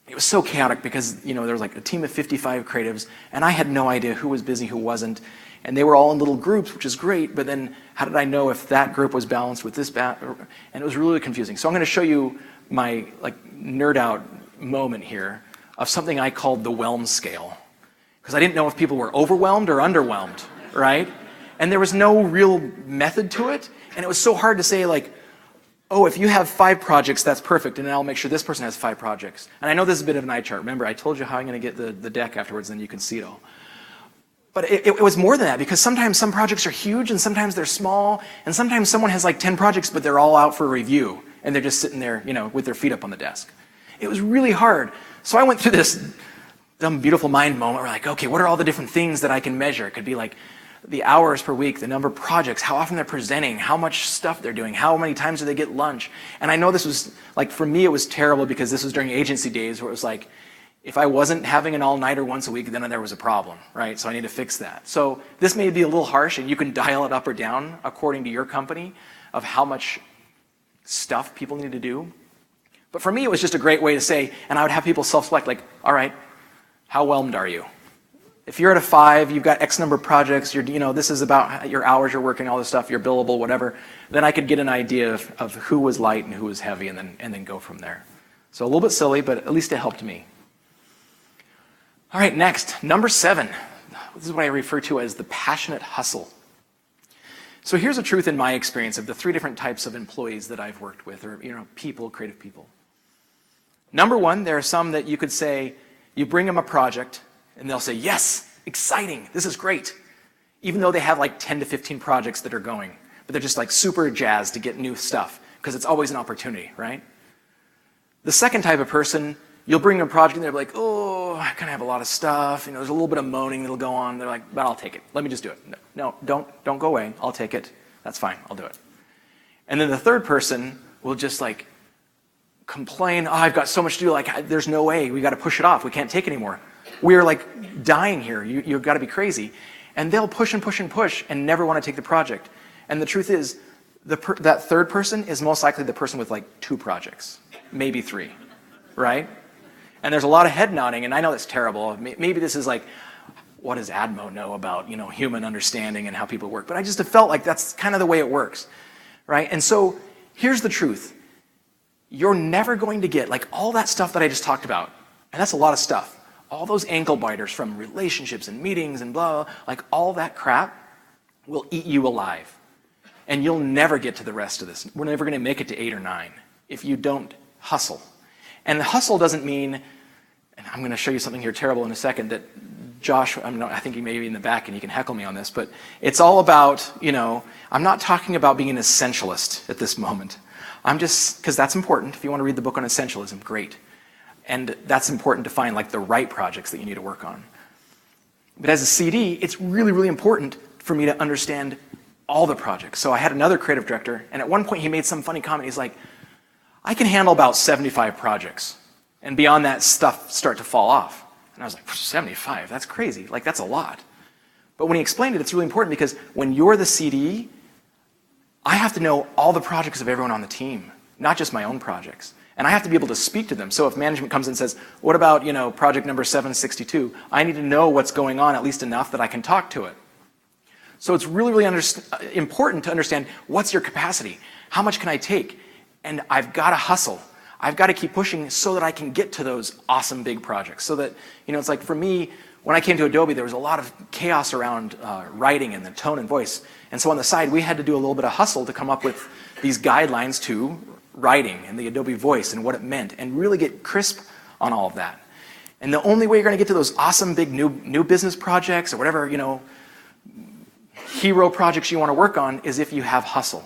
it was so chaotic because, there was like a team of 55 creatives, and I had no idea who was busy, who wasn't. And they were all in little groups, which is great, but then how did I know if that group was balanced with this? And it was really confusing. So I'm going to show you my nerd out moment here of something I called the whelm scale. Because I didn't know if people were overwhelmed or underwhelmed, right? And there was no real method to it. And it was so hard to say, like, oh, if you have 5 projects, that's perfect, and then I'll make sure this person has 5 projects. And I know this is a bit of an eye chart. Remember, I told you how I'm going to get the deck afterwards, and then you can see it all. But it was more than that, because sometimes some projects are huge, and sometimes they're small, and sometimes someone has like 10 projects, but they're all out for review, and they're just sitting there, with their feet up on the desk. It was really hard. So I went through this dumb, beautiful mind moment where, like, okay, what are all the different things that I can measure? It could be like the hours per week, the number of projects, how often they're presenting, how much stuff they're doing, how many times do they get lunch. And I know this was, like, for me it was terrible because this was during agency days where it was like, if I wasn't having an all-nighter once a week, then there was a problem, right? So I need to fix that. So this may be a little harsh, and you can dial it up or down according to your company of how much stuff people need to do. But for me, it was just a great way to say, and I would have people self-select, like, all right, how whelmed are you? If you're at a 5, you've got X number of projects, this is about your hours you're working, all this stuff, you're billable, whatever, then I could get an idea of who was light and who was heavy, and then go from there. So a little bit silly, but at least it helped me. All right, next, number 7. This is what I refer to as the passionate hustle. So here's a truth in my experience of the 3 different types of employees that I've worked with, or people, creative people. Number 1, there are some that you could say, you bring them a project, and they'll say, yes, exciting, this is great. Even though they have like 10 to 15 projects that are going, but they're just like super jazzed to get new stuff, because it's always an opportunity, right? The second type of person, you'll bring them a project and they're like, oh, I kind of have a lot of stuff. There's a little bit of moaning that'll go on. They're like, but I'll take it. Let me just do it. No, don't go away. I'll take it. That's fine. I'll do it. And then the third person will just like complain, oh, I've got so much to do. Like, there's no way. We got to push it off. We can't take anymore. We're like dying here. You've got to be crazy. And they'll push and push and push and never want to take the project. And the truth is, that third person is most likely the person with like 2 projects, maybe 3, right? And there's a lot of head nodding, and I know that's terrible. Maybe this is like, what does Admo know about, human understanding and how people work? But I just have felt like that's kind of the way it works, right? And so here's the truth. You're never going to get, like, all that stuff that I just talked about, and that's a lot of stuff, all those ankle biters from relationships and meetings and blah, blah, like all that crap will eat you alive. And you'll never get to the rest of this. We're never going to make it to 8 or 9 if you don't hustle. And the hustle doesn't mean, and I'm going to show you something here terrible in a second that Josh, I think he may be in the back and he can heckle me on this, but it's all about, I'm not talking about being an essentialist at this moment. I'm just, because that's important. If you want to read the book on essentialism, great. And that's important to find like the right projects that you need to work on. But as a CD, it's really, really important for me to understand all the projects. So I had another creative director, and at one point he made some funny comment. He's like, I can handle about 75 projects. And beyond that, stuff start to fall off. And I was like, 75, that's crazy. Like, that's a lot. But when he explained it, it's really important because when you're the CD, I have to know all the projects of everyone on the team, not just my own projects. And I have to be able to speak to them. So if management comes in and says, what about, project number 762? I need to know what's going on, at least enough that I can talk to it. So it's really, really important to understand what's your capacity? How much can I take? And I've got to hustle. I've got to keep pushing so that I can get to those awesome big projects. So that, it's like for me, when I came to Adobe, there was a lot of chaos around writing and the tone and voice. And so on the side, we had to do a little bit of hustle to come up with these guidelines to writing and the Adobe Voice and what it meant and really get crisp on all of that. And the only way you're going to get to those awesome big new business projects or whatever, hero projects you want to work on is if you have hustle.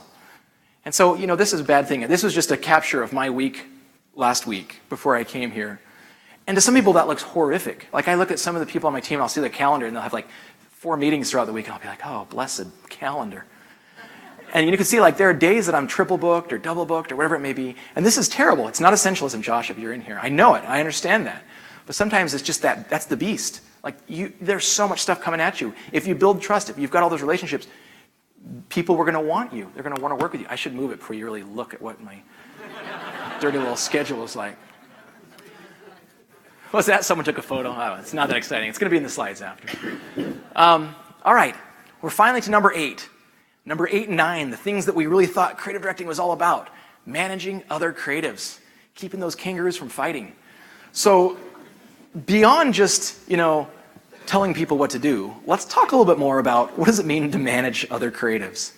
And so, this is a bad thing. This was just a capture of my week last week before I came here. And to some people that looks horrific. Like I look at some of the people on my team, I'll see their calendar and they'll have like 4 meetings throughout the week and I'll be like, oh, blessed calendar. And you can see like there are days that I'm triple booked or double booked or whatever it may be. And this is terrible. It's not essentialism, Josh, if you're in here. I know it. I understand that. But sometimes it's just that's the beast. Like there's so much stuff coming at you. If you build trust, if you've got all those relationships, people were going to want you. They're going to want to work with you. I should move it before you really look at what my dirty little schedule is like. What's that? Someone took a photo. Oh, it's not that exciting. It's going to be in the slides after. All right. We're finally to number 8. Number 8 and 9, the things that we really thought creative directing was all about. Managing other creatives. Keeping those kangaroos from fighting. So beyond just, telling people what to do, let's talk a little bit more about what does it mean to manage other creatives.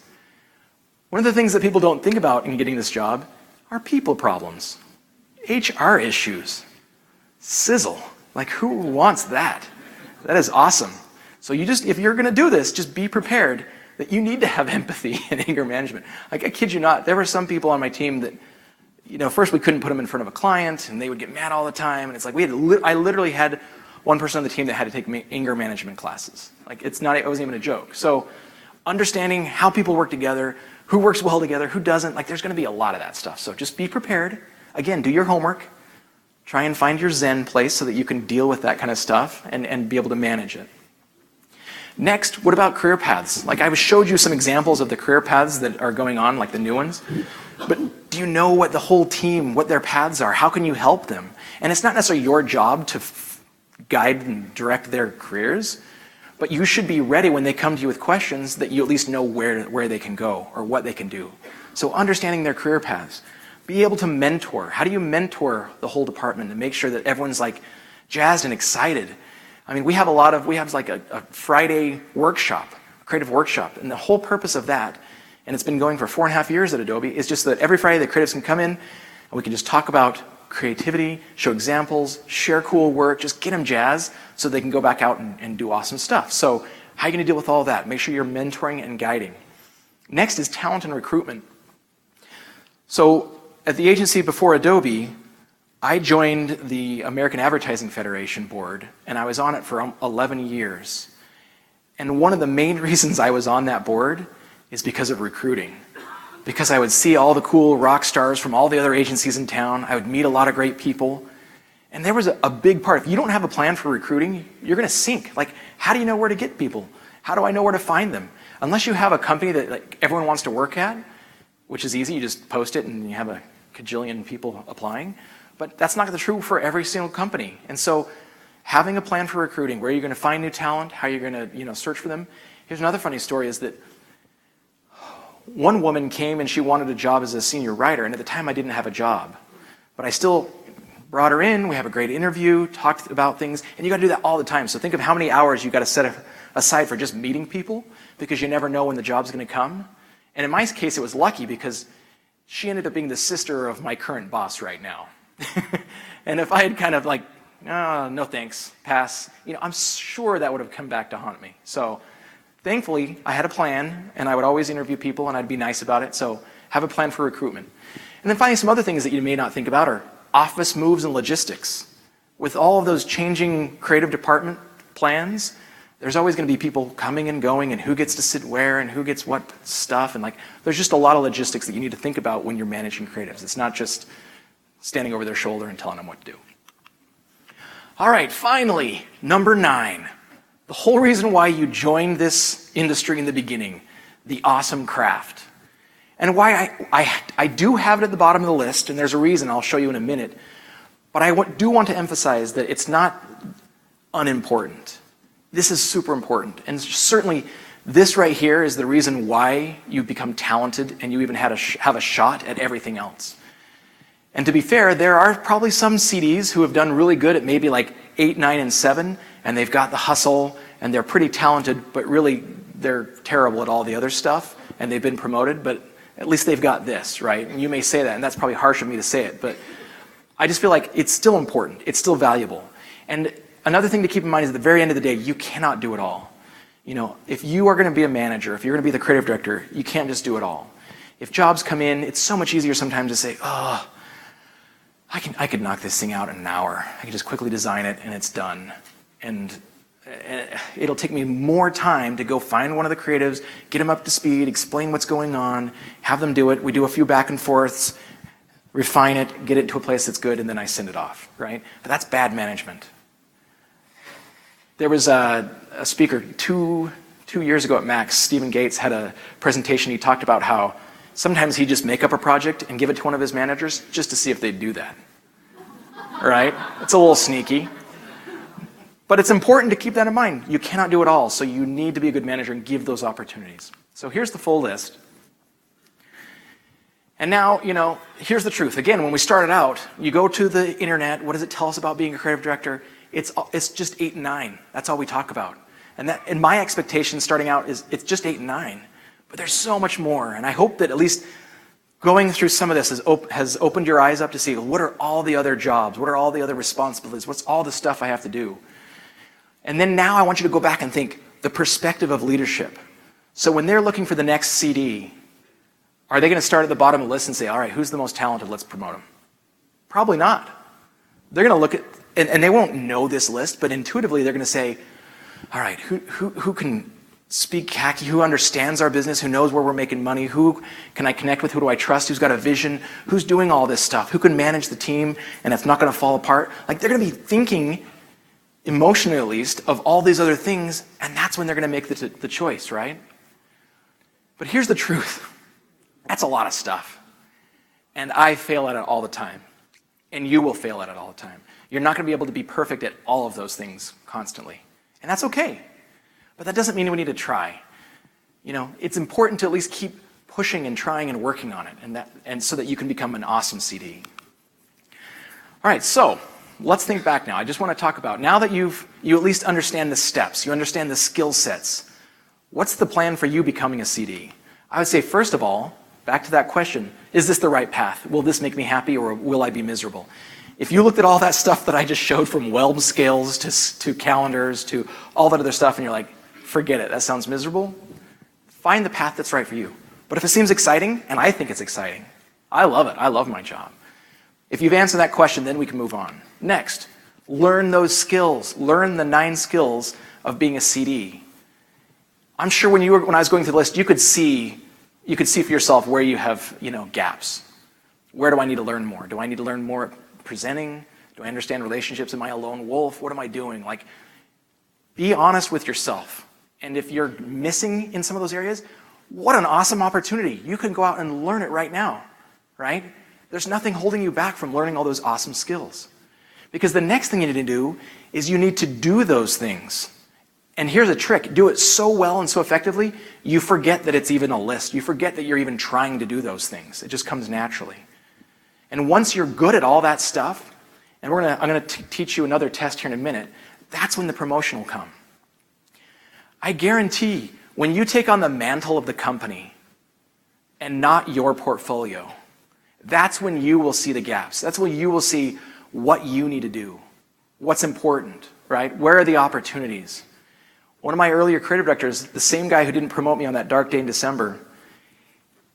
One of the things that people don't think about in getting this job are people problems. HR issues. Sizzle. Like who wants that? That is awesome. So if you're going to do this, just be prepared that you need to have empathy and anger management. Like I kid you not, there were some people on my team that, first we couldn't put them in front of a client and they would get mad all the time. And it's like I literally had one person on the team that had to take anger management classes. Like it wasn't even a joke. So understanding how people work together, who works well together, who doesn't, like there's going to be a lot of that stuff. So just be prepared. Again, do your homework. Try and find your Zen place so that you can deal with that kind of stuff and be able to manage it. Next, what about career paths? Like I showed you some examples of the career paths that are going on, like the new ones. But do you know what the whole team, what their paths are? How can you help them? And it's not necessarily your job to guide and direct their careers, but you should be ready when they come to you with questions that you at least know where they can go or what they can do. So understanding their career paths. Be able to mentor. How do you mentor the whole department and make sure that everyone's like jazzed and excited? I mean, we have like a Friday workshop, creative workshop, and the whole purpose of that, and it's been going for 4.5 years at Adobe, is just that every Friday the creatives can come in and we can just talk about creativity, show examples, share cool work, just get them jazzed so they can go back out and do awesome stuff. So how are you going to deal with all that? Make sure you're mentoring and guiding. Next is talent and recruitment. So at the agency before Adobe, I joined the American Advertising Federation board, and I was on it for 11 years. And one of the main reasons I was on that board is because of recruiting. Because I would see all the cool rock stars from all the other agencies in town. I would meet a lot of great people. And there was a big part. If you don't have a plan for recruiting, you're going to sink. Like, how do you know where to get people? How do I know where to find them? Unless you have a company that like, everyone wants to work at, which is easy. You just post it and you have a cajillion people applying. But that's not true for every single company. And so having a plan for recruiting, where you're going to find new talent, how you're going to search for them. Here's another funny story is that one woman came and she wanted a job as a senior writer, and at the time I didn't have a job. But I still brought her in, we have a great interview, talked about things, and you got to do that all the time. So think of how many hours you got to set aside for just meeting people, because you never know when the job's going to come. And in my case, it was lucky because she ended up being the sister of my current boss right now. And if I had kind of like, oh, no thanks, pass, I'm sure that would have come back to haunt me. So thankfully, I had a plan, and I would always interview people, and I'd be nice about it. So have a plan for recruitment. And then finally, some other things that you may not think about are office moves and logistics. With all of those changing creative department plans, there's always going to be people coming and going, and who gets to sit where, and who gets what stuff. And like, there's just a lot of logistics that you need to think about when you're managing creatives. It's not just standing over their shoulder and telling them what to do. All right, finally, number 9. The whole reason why you joined this industry in the beginning, the awesome craft. And why I do have it at the bottom of the list, and there's a reason I'll show you in a minute, but I do want to emphasize that it's not unimportant. This is super important, and certainly this right here is the reason why you become talented and you even have a shot at everything else. And to be fair, there are probably some CDs who have done really good at maybe like 8, 9, and 7, and they've got the hustle, and they're pretty talented, but really they're terrible at all the other stuff, and they've been promoted, but at least they've got this, right? And you may say that, and that's probably harsh of me to say it, but I just feel like it's still important. It's still valuable. And another thing to keep in mind is at the very end of the day, you cannot do it all. You know, if you are going to be a manager, if you're going to be the creative director, you can't just do it all. If jobs come in, it's so much easier sometimes to say, oh, I could knock this thing out in an hour. I can just quickly design it and it's done. And it'll take me more time to go find one of the creatives, get them up to speed, explain what's going on, have them do it. We do a few back and forths, refine it, get it to a place that's good, and then I send it off, right? But that's bad management. There was a speaker two years ago at Max, Stephen Gates, had a presentation. He talked about how sometimes he'd just make up a project and give it to one of his managers just to see if they'd do that, right? It's a little sneaky. But it's important to keep that in mind. You cannot do it all, so you need to be a good manager and give those opportunities. So here's the full list. And now, you know, here's the truth. Again, when we started out, you go to the internet, what does it tell us about being a creative director? It's just 8 and 9. That's all we talk about. And my expectation starting out is it's just 8 and 9. But there's so much more. And I hope that at least going through some of this has opened your eyes up to see what are all the other jobs? What are all the other responsibilities? What's all the stuff I have to do? And then now I want you to go back and think the perspective of leadership. So when they're looking for the next CD, are they going to start at the bottom of the list and say, all right, who's the most talented? Let's promote him. Probably not. They're going to look at, and they won't know this list, but intuitively they're going to say, all right, who can speak khaki, who understands our business, who knows where we're making money, who can I connect with, who do I trust, who's got a vision, who's doing all this stuff, who can manage the team, and it's not going to fall apart. Like they're going to be thinking, emotionally at least, of all these other things, and that's when they're going to make the choice, right? But here's the truth. That's a lot of stuff. And I fail at it all the time. And you will fail at it all the time. You're not going to be able to be perfect at all of those things constantly. And that's okay. But that doesn't mean we need to try. You know, it's important to at least keep pushing and trying and working on it, and so that you can become an awesome CD. All right, so let's think back now. I just want to talk about, now that you at least understand the steps, you understand the skill sets, what's the plan for you becoming a CD? I would say, first of all, back to that question, is this the right path? Will this make me happy or will I be miserable? If you looked at all that stuff that I just showed, from weld scales to calendars to all that other stuff, and you're like, forget it, that sounds miserable, find the path that's right for you. But if it seems exciting, and I think it's exciting, I love it, I love my job. If you've answered that question, then we can move on. Next, learn those skills. Learn the 9 skills of being a CD. I'm sure when I was going through the list, you could see for yourself where you have, gaps. Where do I need to learn more? Do I need to learn more at presenting? Do I understand relationships? Am I a lone wolf? What am I doing? Like, be honest with yourself. And if you're missing in some of those areas, what an awesome opportunity. You can go out and learn it right now, right? There's nothing holding you back from learning all those awesome skills. Because the next thing you need to do is you need to do those things. And here's a trick. Do it so well and so effectively, you forget that it's even a list. You forget that you're even trying to do those things. It just comes naturally. And once you're good at all that stuff, and I'm going to teach you another test here in a minute, that's when the promotion will come. I guarantee when you take on the mantle of the company and not your portfolio, that's when you will see the gaps. That's when you will see what you need to do, what's important, right? Where are the opportunities? One of my earlier creative directors, the same guy who didn't promote me on that dark day in December,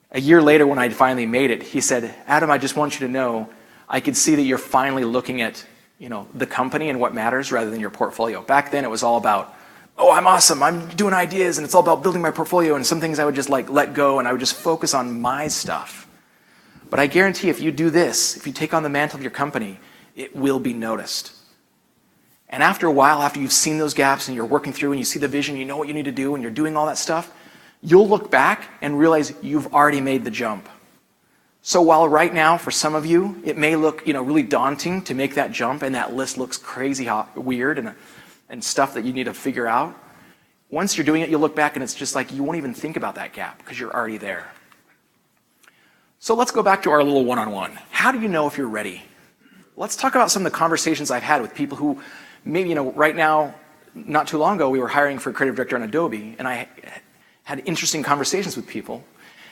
a year later when I finally made it, he said, Adam, I just want you to know, I could see that you're finally looking at, the company and what matters rather than your portfolio. Back then it was all about, oh, I'm awesome, I'm doing ideas, and it's all about building my portfolio, and some things I would just let go, and I would just focus on my stuff. But I guarantee if you do this, if you take on the mantle of your company, it will be noticed. And after a while, after you've seen those gaps and you're working through and you see the vision, you know what you need to do, and you're doing all that stuff, you'll look back and realize you've already made the jump. So while right now, for some of you, it may look really daunting to make that jump, and that list looks crazy weird and stuff that you need to figure out, once you're doing it, you'll look back and it's just like you won't even think about that gap because you're already there. So let's go back to our little one-on-one. How do you know if you're ready? Let's talk about some of the conversations I've had with people who maybe, right now, not too long ago, we were hiring for a creative director on Adobe, and I had interesting conversations with people,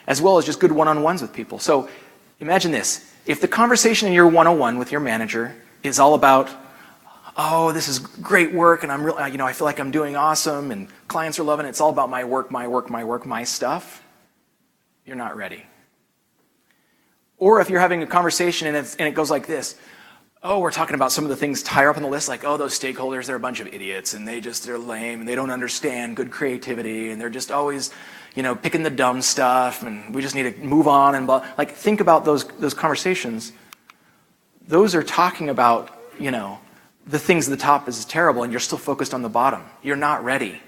as well as just good one-on-ones with people. So imagine this. If the conversation in your one-on-one with your manager is all about, oh, this is great work, and I'm really, I feel like I'm doing awesome, and clients are loving it, it's all about my work, my stuff, you're not ready. Or if you're having a conversation and it goes like this, oh, we're talking about some of the things higher up on the list, like, oh, those stakeholders, they're a bunch of idiots, and they're lame, and they don't understand good creativity, and they're just always, picking the dumb stuff, and we just need to move on, and blah. Like, think about those conversations. Those are talking about, the things at the top is terrible, and you're still focused on the bottom. You're not ready.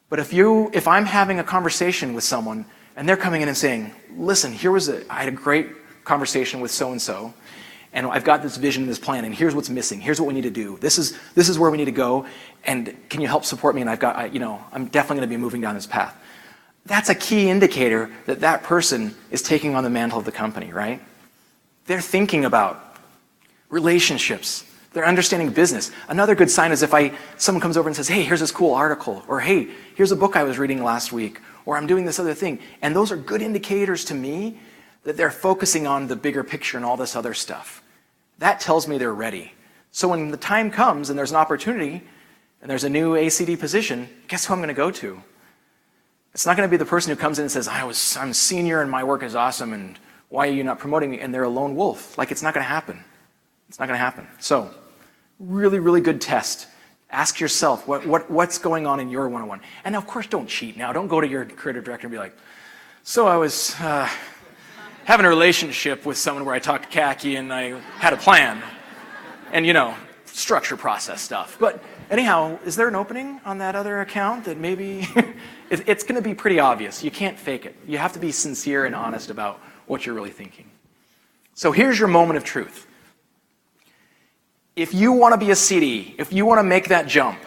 But if I'm having a conversation with someone, and they're coming in and saying, listen, I had a great conversation with so-and-so, and I've got this vision, this plan, and here's what's missing. Here's what we need to do. This is where we need to go, and can you help support me? And I'm definitely going to be moving down this path. That's a key indicator that that person is taking on the mantle of the company, right? They're thinking about relationships. They're understanding business. Another good sign is if someone comes over and says, hey, here's this cool article, or hey, here's a book I was reading last week, or I'm doing this other thing. And those are good indicators to me that they're focusing on the bigger picture and all this other stuff. That tells me they're ready. So when the time comes and there's an opportunity and there's a new ACD position, guess who I'm going to go to? It's not going to be the person who comes in and says, I'm senior and my work is awesome and why are you not promoting me? And they're a lone wolf. Like, it's not going to happen. It's not going to happen. So really, really good test. Ask yourself what's going on in your one-on-one. And of course, don't cheat now. Don't go to your creative director and be like, so I was having a relationship with someone where I talked khaki and I had a plan. And structure process stuff. But anyhow, is there an opening on that other account that maybe it's going to be pretty obvious. You can't fake it. You have to be sincere and honest about what you're really thinking. So here's your moment of truth. If you want to be a CD, if you want to make that jump,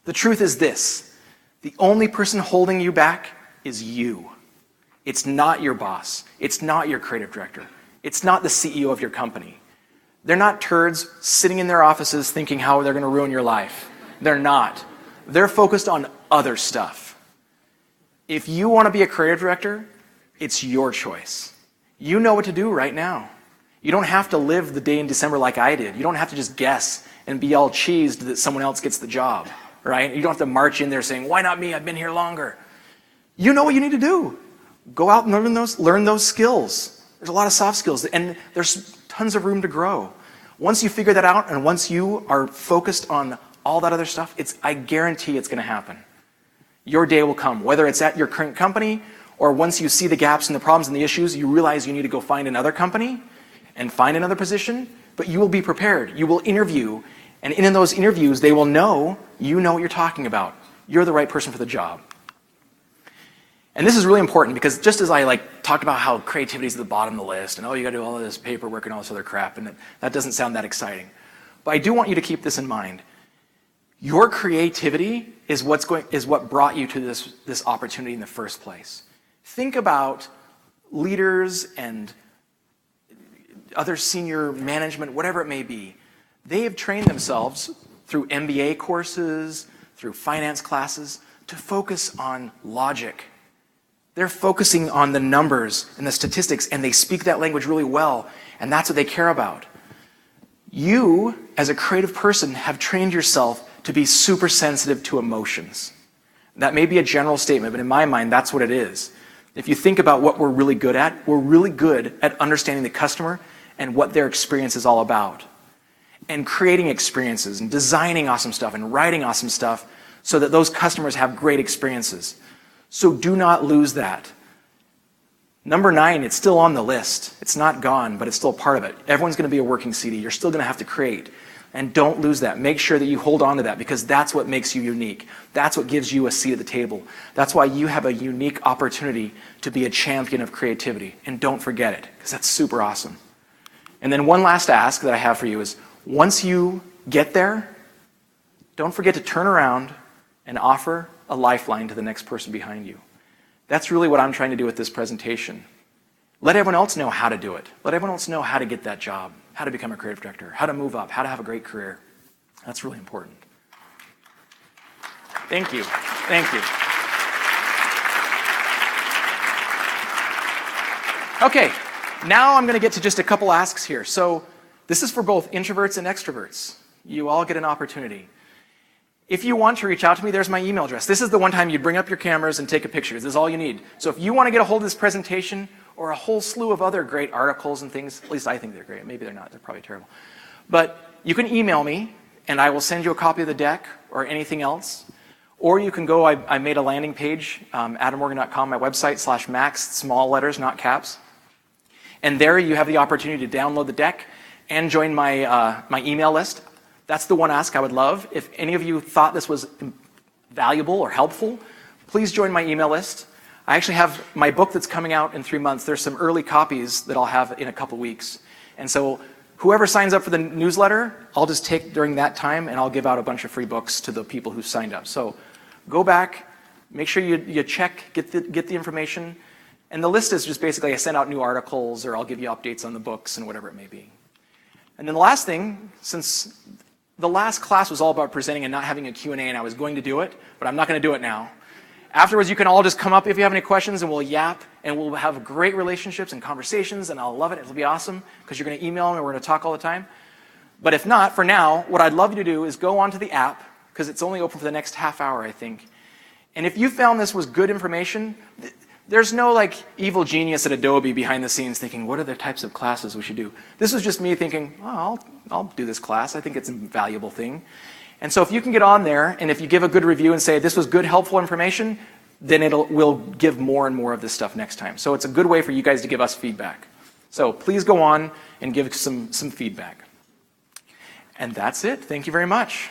the truth is this: the only person holding you back is you. It's not your boss. It's not your creative director. It's not the CEO of your company. They're not turds sitting in their offices thinking how they're going to ruin your life. They're not. They're focused on other stuff. If you want to be a creative director, it's your choice. You know what to do right now. You don't have to live the day in December like I did. You don't have to just guess and be all cheesed that someone else gets the job, right? You don't have to march in there saying, why not me? I've been here longer. You know what you need to do. Go out and learn those skills. There's a lot of soft skills, and there's tons of room to grow. Once you figure that out, and once you are focused on all that other stuff, I guarantee it's going to happen. Your day will come, whether it's at your current company, or once you see the gaps and the problems and the issues, you realize you need to go find another company and find another position, but you will be prepared. You will interview, and in those interviews, they will know you know what you're talking about. You're the right person for the job. And this is really important because just as I talked about how creativity is at the bottom of the list, and you got to do all of this paperwork and all this other crap, and that doesn't sound that exciting. But I do want you to keep this in mind. Your creativity is what brought you to this opportunity in the first place. Think about leaders and other senior management, whatever it may be. They have trained themselves through MBA courses, through finance classes, to focus on logic. They're focusing on the numbers and the statistics, and they speak that language really well, and that's what they care about. You, as a creative person, have trained yourself to be super sensitive to emotions. That may be a general statement, but in my mind, that's what it is. If you think about what we're really good at, we're really good at understanding the customer and what their experience is all about, and creating experiences and designing awesome stuff and writing awesome stuff so that those customers have great experiences. So do not lose that. Number 9, it's still on the list. It's not gone, but it's still part of it. Everyone's going to be a working CD. You're still going to have to create. And don't lose that. Make sure that you hold on to that, because that's what makes you unique. That's what gives you a seat at the table. That's why you have a unique opportunity to be a champion of creativity. And don't forget it, because that's super awesome. And then one last ask that I have for you is, once you get there, don't forget to turn around and offer a lifeline to the next person behind you. That's really what I'm trying to do with this presentation. Let everyone else know how to do it. Let everyone else know how to get that job, how to become a creative director, how to move up, how to have a great career. That's really important. Thank you. Thank you. Okay, now I'm going to get to just a couple asks here. So this is for both introverts and extroverts. You all get an opportunity. If you want to reach out to me, there's my email address. This is the one time you bring up your cameras and take a picture. This is all you need. So if you want to get a hold of this presentation or a whole slew of other great articles and things, at least I think they're great. Maybe they're not. They're probably terrible. But you can email me, and I will send you a copy of the deck or anything else. Or you can go, I made a landing page, adamorgan.com, my website, /Max, small letters, not caps. And there you have the opportunity to download the deck and join my, my email list. That's the one ask I would love. If any of you thought this was valuable or helpful, please join my email list. I actually have my book that's coming out in 3 months. There's some early copies that I'll have in a couple weeks. And so whoever signs up for the newsletter, I'll just take during that time, and I'll give out a bunch of free books to the people who signed up. So go back, make sure you check, get the information. And the list is just basically I send out new articles, or I'll give you updates on the books and whatever it may be. And then the last thing, since the last class was all about presenting and not having a Q&A, and I was going to do it, but I'm not going to do it now. Afterwards, you can all just come up if you have any questions, and we'll yap, and we'll have great relationships and conversations, and I'll love it. It'll be awesome, because you're going to email me, and we're going to talk all the time. But if not, for now, what I'd love you to do is go onto the app, because it's only open for the next half hour, I think. And if you found this was good information, there's no like evil genius at Adobe behind the scenes thinking, what are the types of classes we should do? This was just me thinking, oh, I'll do this class. I think it's a valuable thing. And so if you can get on there, and if you give a good review and say, this was good, helpful information, then we'll give more and more of this stuff next time. So it's a good way for you guys to give us feedback. So please go on and give some feedback. And that's it. Thank you very much.